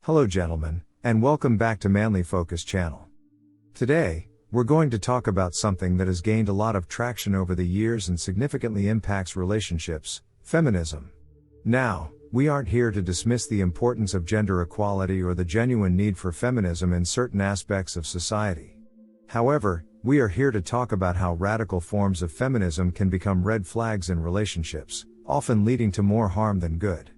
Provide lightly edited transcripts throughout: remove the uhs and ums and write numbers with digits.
Hello gentlemen, and welcome back to Manly Focus channel. Today, we're going to talk about something that has gained a lot of traction over the years and significantly impacts relationships: feminism. Now, we aren't here to dismiss the importance of gender equality or the genuine need for feminism in certain aspects of society. However, we are here to talk about how radical forms of feminism can become red flags in relationships, often leading to more harm than good.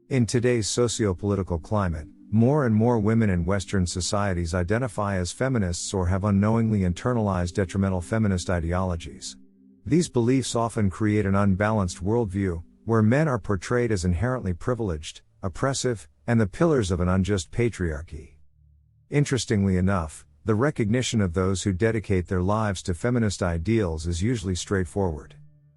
In today's socio-political climate, more and more women in Western societies identify as feminists or have unknowingly internalized detrimental feminist ideologies. These beliefs often create an unbalanced worldview, where men are portrayed as inherently privileged, oppressive, and the pillars of an unjust patriarchy. Interestingly enough, the recognition of those who dedicate their lives to feminist ideals is usually straightforward.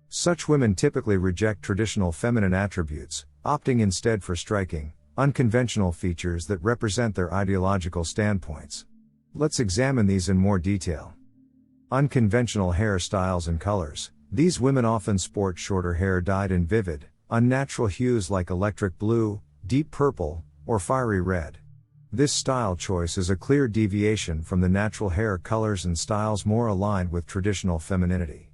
Such women typically reject traditional feminine attributes, opting instead for striking, unconventional features that represent their ideological standpoints. Let's examine these in more detail. Unconventional hairstyles and colors. These women often sport shorter hair dyed in vivid, unnatural hues like electric blue, deep purple, or fiery red. This style choice is a clear deviation from the natural hair colors and styles more aligned with traditional femininity.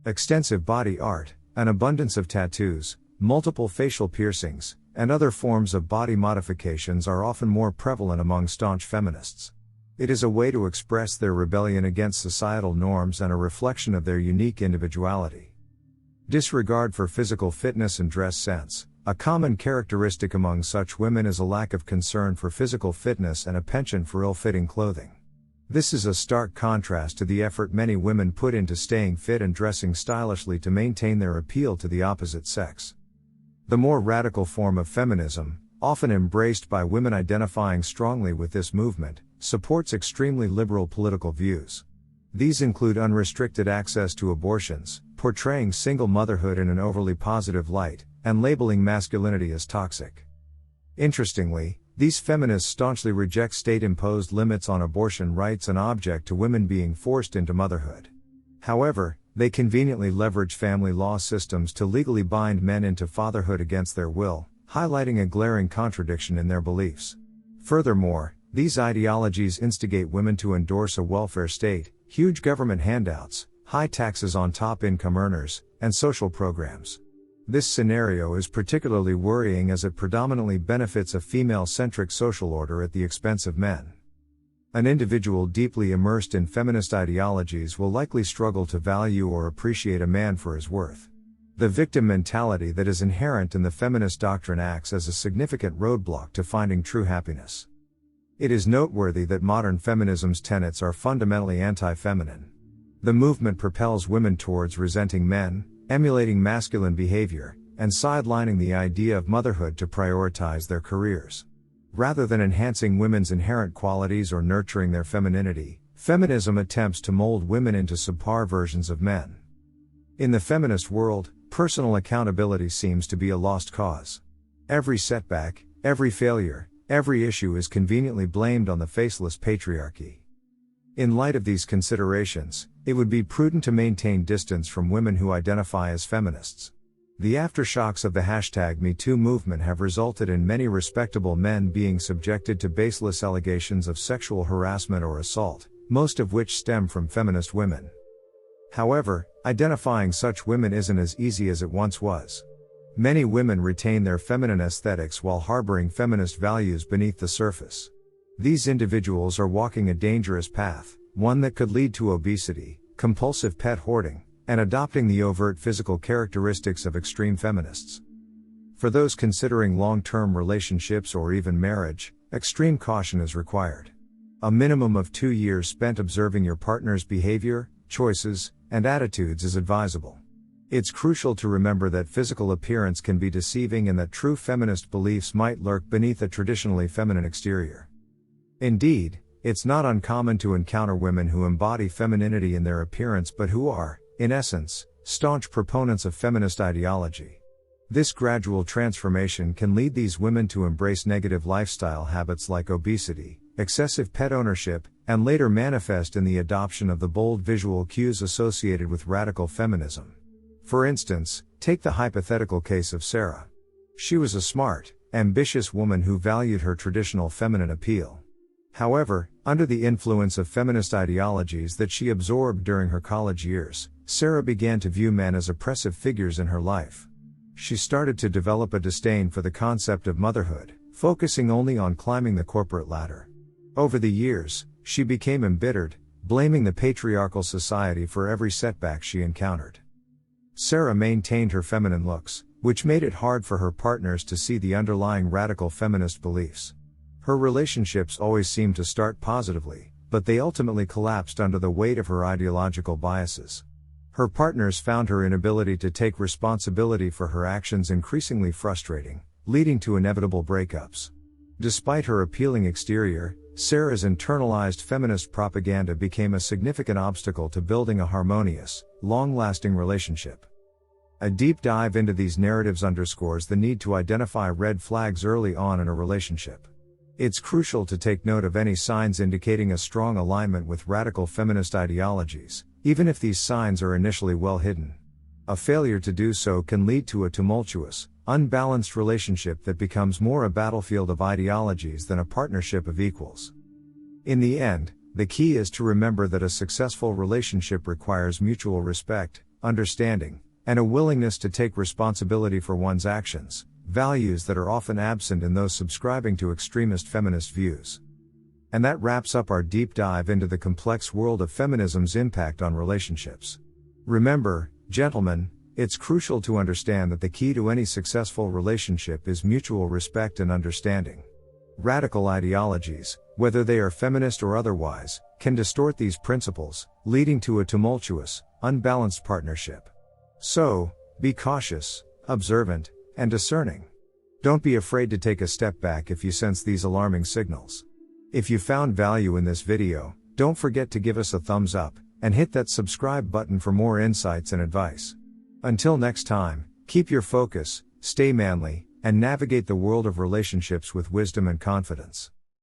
Extensive body art, an abundance of tattoos, multiple facial piercings, and other forms of body modifications are often more prevalent among staunch feminists. It is a way to express their rebellion against societal norms and a reflection of their unique individuality. Disregard for physical fitness and dress sense. A common characteristic among such women is a lack of concern for physical fitness and a penchant for ill-fitting clothing. This is a stark contrast to the effort many women put into staying fit and dressing stylishly to maintain their appeal to the opposite sex. The more radical form of feminism, often embraced by women identifying strongly with this movement, supports extremely liberal political views. These include unrestricted access to abortions, portraying single motherhood in an overly positive light, and labeling masculinity as toxic. Interestingly, these feminists staunchly reject state-imposed limits on abortion rights and object to women being forced into motherhood. However, they conveniently leverage family law systems to legally bind men into fatherhood against their will, highlighting a glaring contradiction in their beliefs. Furthermore, these ideologies instigate women to endorse a welfare state, huge government handouts, high taxes on top income earners, and social programs. This scenario is particularly worrying as it predominantly benefits a female-centric social order at the expense of men. An individual deeply immersed in feminist ideologies will likely struggle to value or appreciate a man for his worth. The victim mentality that is inherent in the feminist doctrine acts as a significant roadblock to finding true happiness. It is noteworthy that modern feminism's tenets are fundamentally anti-feminine. The movement propels women towards resenting men, emulating masculine behavior, and sidelining the idea of motherhood to prioritize their careers. Rather than enhancing women's inherent qualities or nurturing their femininity, feminism attempts to mold women into subpar versions of men. In the feminist world, personal accountability seems to be a lost cause. Every setback, every failure, every issue is conveniently blamed on the faceless patriarchy. In light of these considerations, it would be prudent to maintain distance from women who identify as feminists. The aftershocks of the #MeToo movement have resulted in many respectable men being subjected to baseless allegations of sexual harassment or assault, most of which stem from feminist women. However, identifying such women isn't as easy as it once was. Many women retain their feminine aesthetics while harboring feminist values beneath the surface. These individuals are walking a dangerous path, one that could lead to obesity, compulsive pet hoarding, and adopting the overt physical characteristics of extreme feminists. For those considering long-term relationships or even marriage, extreme caution is required. A minimum of 2 years spent observing your partner's behavior, choices, and attitudes is advisable. It's crucial to remember that physical appearance can be deceiving and that true feminist beliefs might lurk beneath a traditionally feminine exterior. Indeed, it's not uncommon to encounter women who embody femininity in their appearance but who are, in essence, staunch proponents of feminist ideology. This gradual transformation can lead these women to embrace negative lifestyle habits like obesity, excessive pet ownership, and later manifest in the adoption of the bold visual cues associated with radical feminism. For instance, take the hypothetical case of Sarah. She was a smart, ambitious woman who valued her traditional feminine appeal. However, under the influence of feminist ideologies that she absorbed during her college years, Sarah began to view men as oppressive figures in her life. She started to develop a disdain for the concept of motherhood, focusing only on climbing the corporate ladder. Over the years, she became embittered, blaming the patriarchal society for every setback she encountered. Sarah maintained her feminine looks, which made it hard for her partners to see the underlying radical feminist beliefs. Her relationships always seemed to start positively, but they ultimately collapsed under the weight of her ideological biases. Her partners found her inability to take responsibility for her actions increasingly frustrating, leading to inevitable breakups. Despite her appealing exterior, Sarah's internalized feminist propaganda became a significant obstacle to building a harmonious, long-lasting relationship. A deep dive into these narratives underscores the need to identify red flags early on in a relationship. It's crucial to take note of any signs indicating a strong alignment with radical feminist ideologies, even if these signs are initially well hidden. A failure to do so can lead to a tumultuous, unbalanced relationship that becomes more a battlefield of ideologies than a partnership of equals. In the end, the key is to remember that a successful relationship requires mutual respect, understanding, and a willingness to take responsibility for one's actions, values that are often absent in those subscribing to extremist feminist views. And that wraps up our deep dive into the complex world of feminism's impact on relationships. Remember, gentlemen, it's crucial to understand that the key to any successful relationship is mutual respect and understanding. Radical ideologies, whether they are feminist or otherwise, can distort these principles, leading to a tumultuous, unbalanced partnership. So, be cautious, observant, and discerning. Don't be afraid to take a step back if you sense these alarming signals. If you found value in this video, don't forget to give us a thumbs up, and hit that subscribe button for more insights and advice. Until next time, keep your focus, stay manly, and navigate the world of relationships with wisdom and confidence.